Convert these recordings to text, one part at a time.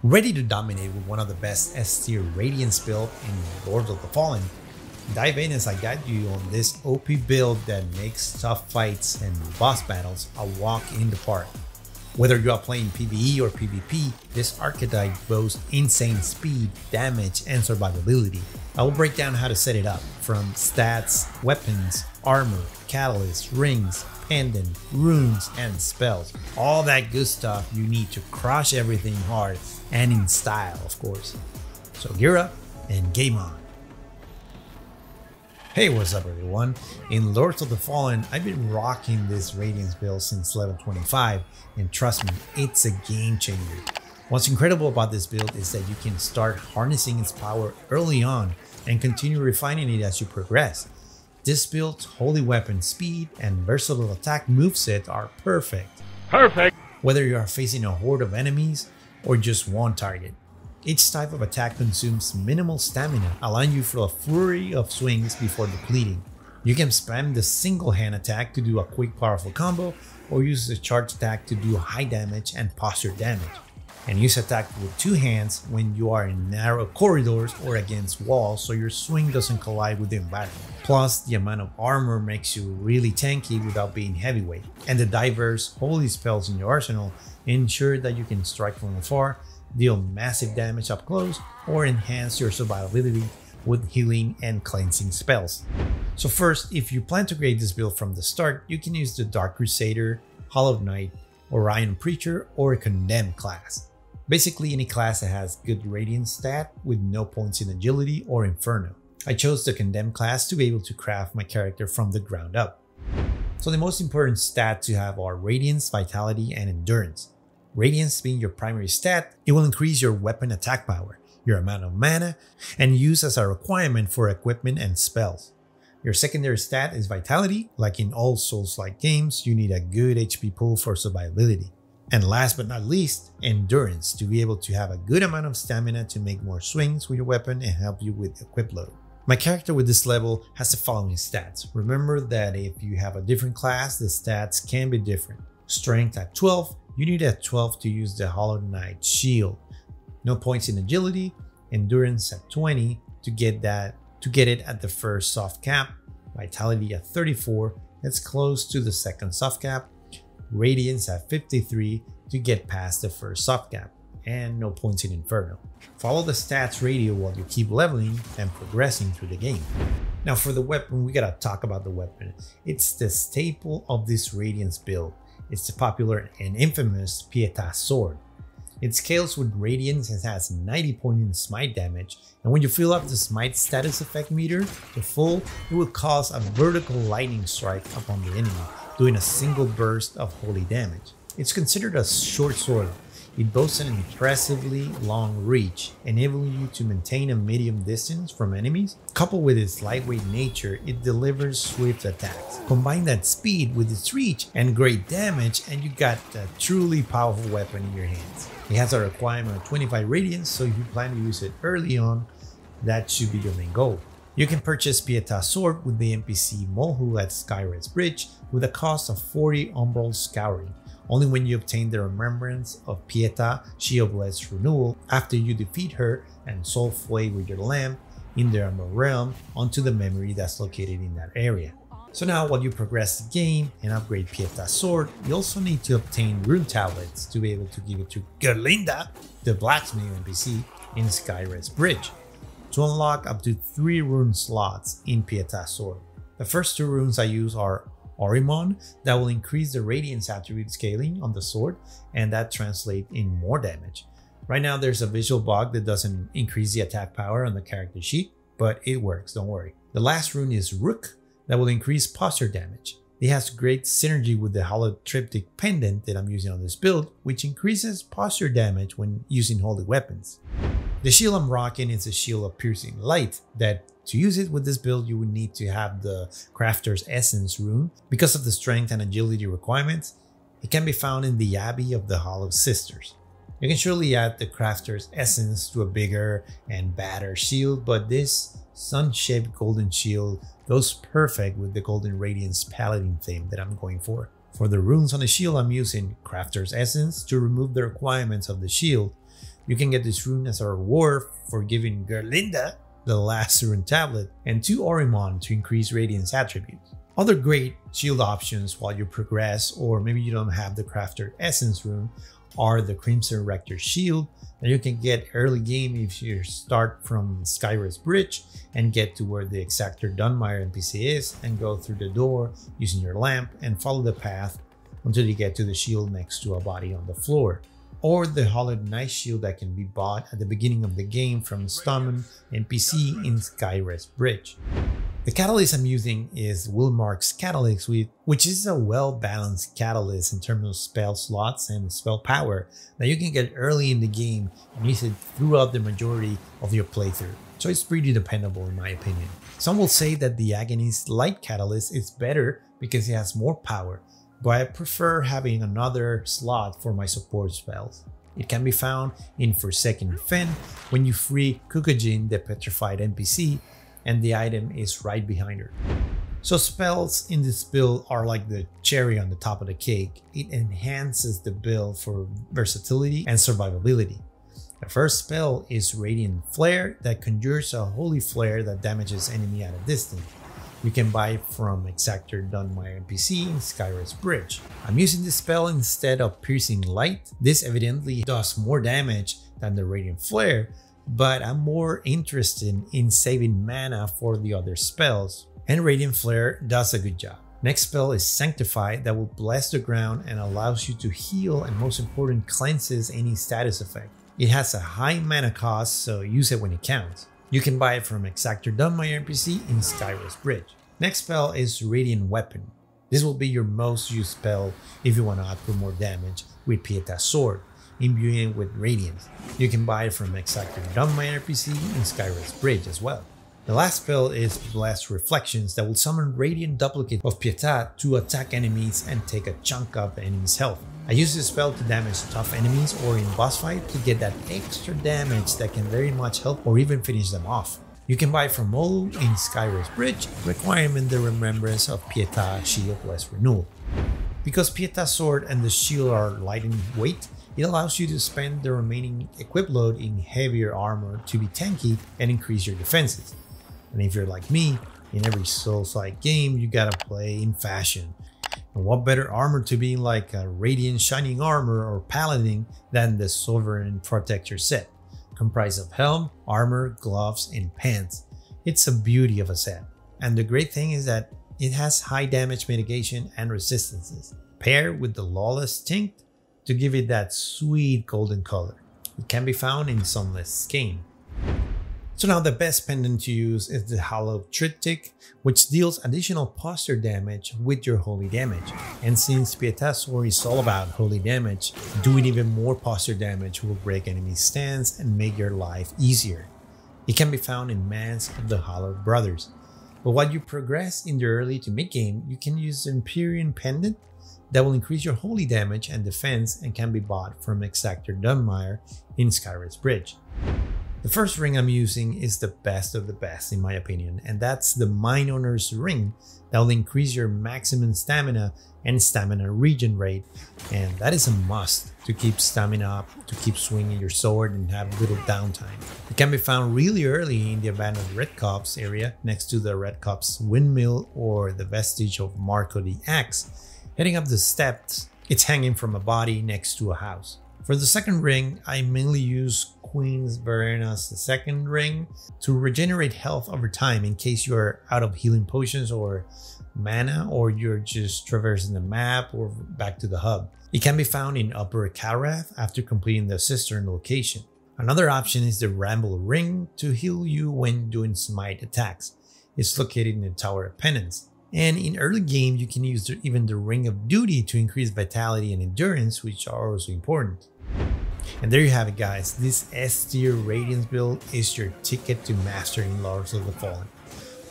Ready to dominate with one of the best S Tier Radiance build in Lords of the Fallen? Dive in as I guide you on this OP build that makes tough fights and boss battles a walk in the park. Whether you are playing PvE or PvP, this archetype boasts insane speed, damage, and survivability. I will break down how to set it up, from stats, weapons, armor, catalysts, rings, pendant, runes, and spells. All that good stuff you need to crush everything hard and in style, of course. So gear up and game on. Hey, what's up everyone? In Lords of the Fallen, I've been rocking this Radiance build since level 25, and trust me, it's a game changer. What's incredible about this build is that you can start harnessing its power early on and continue refining it as you progress. This build's holy weapon speed and versatile attack moveset are perfect. Whether you are facing a horde of enemies or just one target. Each type of attack consumes minimal stamina, allowing you for a flurry of swings before depleting. You can spam the single hand attack to do a quick powerful combo, or use the charge attack to do high damage and posture damage. And use attack with two hands when you are in narrow corridors or against walls so your swing doesn't collide with the environment. Plus, the amount of armor makes you really tanky without being heavyweight. And the diverse holy spells in your arsenal ensure that you can strike from afar, deal massive damage up close, or enhance your survivability with healing and cleansing spells. So first, if you plan to create this build from the start, you can use the Dark Crusader, Hollow Knight, Orion Preacher, or a Condemned class. Basically any class that has good Radiance stat with no points in Agility or Inferno. I chose the Condemned class to be able to craft my character from the ground up. So the most important stats to have are Radiance, Vitality, and Endurance. Radiance being your primary stat, it will increase your weapon attack power, your amount of mana, and use as a requirement for equipment and spells. Your secondary stat is Vitality. Like in all Souls-like games, you need a good HP pool for survivability. And last but not least, Endurance, to be able to have a good amount of stamina to make more swings with your weapon and help you with equip load. My character with this level has the following stats. Remember that if you have a different class, the stats can be different. Strength at 12, you need at 12 to use the Hollow Knight shield. No points in Agility. Endurance at 20 to get it at the first soft cap. Vitality at 34, that's close to the second soft cap. Radiance at 53 to get past the first soft cap, and no points in Inferno. Follow the stats radio while you keep leveling and progressing through the game. Now for the weapon, we gotta talk about the weapon. It's the staple of this Radiance build. It's the popular and infamous Pieta sword. It scales with Radiance and has 90 point in smite damage, and when you fill up the smite status effect meter to full, it will cause a vertical lightning strike upon the enemy, doing a single burst of holy damage. It's considered a short sword. It boasts an impressively long reach, enabling you to maintain a medium distance from enemies. Coupled with its lightweight nature, it delivers swift attacks. Combine that speed with its reach and great damage, and you got a truly powerful weapon in your hands. It has a requirement of 25 Radiance, so if you plan to use it early on, that should be your main goal. You can purchase Pieta's sword with the NPC Mohu at Skyred's Bridge with a cost of 40 Umbral Scouring, only when you obtain the Remembrance of Pieta Shieldblessed Renewal after you defeat her and soul flay with your lamp in the Emerald Realm onto the memory that's located in that area. So now while you progress the game and upgrade Pieta's sword, you also need to obtain rune tablets to be able to give it to Gerlinda, the blacksmith NPC in Skyred's Bridge, to unlock up to 3 rune slots in Pieta's sword. The first 2 runes I use are Orimon, that will increase the Radiance attribute scaling on the sword, and that translates in more damage. Right now there's a visual bug that doesn't increase the attack power on the character sheet, but it works, don't worry. The last rune is Rook, that will increase posture damage. It has great synergy with the Hollow Triptych Pendant that I'm using on this build, which increases posture damage when using holy weapons. The shield I'm rocking is a shield of piercing light that, to use it with this build, you would need to have the Crafter's Essence rune. Because of the strength and agility requirements, it can be found in the Abbey of the Hollow Sisters. You can surely add the Crafter's Essence to a bigger and badder shield, but this sun-shaped golden shield goes perfect with the Golden Radiance Paladin theme that I'm going for. For the runes on the shield, I'm using Crafter's Essence to remove the requirements of the shield, You can get this rune as a reward for giving Gerlinda the last rune tablet and 2 Orimon to increase Radiance attributes. Other great shield options while you progress, or maybe you don't have the Crafter Essence rune, are the Crimson Rector shield that you can get early game if you start from Skyra's Bridge and get to where the Exactor Dunmire NPC is and go through the door using your lamp and follow the path until you get to the shield next to a body on the floor. Or the Hollowed Knight shield that can be bought at the beginning of the game from Stommen NPC in Skyra's Bridge. The catalyst I'm using is Wilmark's Catalyst, which is a well-balanced catalyst in terms of spell slots and spell power that you can get early in the game and use it throughout the majority of your playthrough. So it's pretty dependable in my opinion. Some will say that the Agony's Light Catalyst is better because it has more power, but I prefer having another slot for my support spells. It can be found in Forsaken Fen when you free Kukujin, the petrified NPC, and the item is right behind her. So spells in this build are like the cherry on the top of the cake. It enhances the build for versatility and survivability. The first spell is Radiant Flare that conjures a holy flare that damages enemy at a distance. You can buy it from Exactor Dunmire NPC in Skyra's Bridge. I'm using this spell instead of Piercing Light. This evidently does more damage than the Radiant Flare, but I'm more interested in saving mana for the other spells, and Radiant Flare does a good job. Next spell is Sanctify that will bless the ground and allows you to heal and, most important, cleanses any status effect. It has a high mana cost, so use it when it counts. You can buy it from Exactor Dunmire NPC in Skyra's Bridge. Next spell is Radiant Weapon. This will be your most used spell if you want to output more damage with Pieta's sword, imbuing it with Radiance. You can buy it from Exactor Dunmire NPC in Skyra's Bridge as well. The last spell is Blast Reflections that will summon Radiant Duplicate of Pieta to attack enemies and take a chunk of the enemy's health. I use this spell to damage tough enemies or in boss fight to get that extra damage that can very much help or even finish them off. You can buy from Molu in Skyra's Bridge, requiring the remembrance of Pieta Shield Blessed Renewal. Because Pieta's sword and the shield are light in weight, it allows you to spend the remaining equip load in heavier armor to be tanky and increase your defenses. And if you're like me, in every Souls-like game, you gotta play in fashion. And what better armor to be like a Radiant Shining Armor or Paladin than the Sovereign Protector set, comprised of helm, armor, gloves, and pants. It's a beauty of a set. And the great thing is that it has high damage mitigation and resistances, paired with the Lawless Tinct to give it that sweet golden color. It can be found in Sunless Skein. So now the best pendant to use is the Hallowed Triptych, which deals additional posture damage with your holy damage. And since Pieta's sword is all about holy damage, doing even more posture damage will break enemy stance and make your life easier. It can be found in Mask of the Hallowed Brothers. But while you progress in the early to mid-game, you can use the Empyrean Pendant that will increase your holy damage and defense and can be bought from Exactor Dunmire in Skyra's Bridge. The first ring I'm using is the best of the best in my opinion, and that's the Mine Owner's Ring that will increase your maximum stamina and stamina regen rate, and that is a must to keep stamina up, to keep swinging your sword and have little downtime. It can be found really early in the abandoned Red Copse area next to the Red Copse Windmill or the vestige of Marco the Axe. Heading up the steps, it's hanging from a body next to a house. For the second ring, I mainly use Queen Verena's second ring to regenerate health over time in case you are out of healing potions or mana, or you're just traversing the map or back to the hub. It can be found in Upper Karath after completing the Cistern location. Another option is the Ramble Ring to heal you when doing smite attacks. It's located in the Tower of Penance. And in early game, you can use even the Ring of Duty to increase vitality and endurance, which are also important. And there you have it guys, this S Tier Radiance build is your ticket to mastering Lords of the Fallen,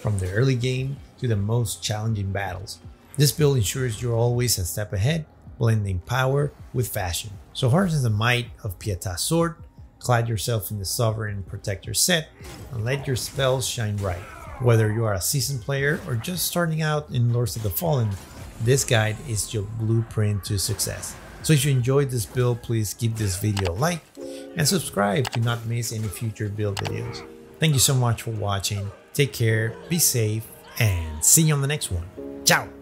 from the early game to the most challenging battles. This build ensures you're always a step ahead, blending power with fashion. So harness the might of Pieta's sword, clad yourself in the Sovereign Protector set, and let your spells shine bright. Whether you are a seasoned player or just starting out in Lords of the Fallen, this guide is your blueprint to success. So if you enjoyed this build, please give this video a like and subscribe to not miss any future build videos. Thank you so much for watching. Take care, be safe, and see you on the next one. Ciao!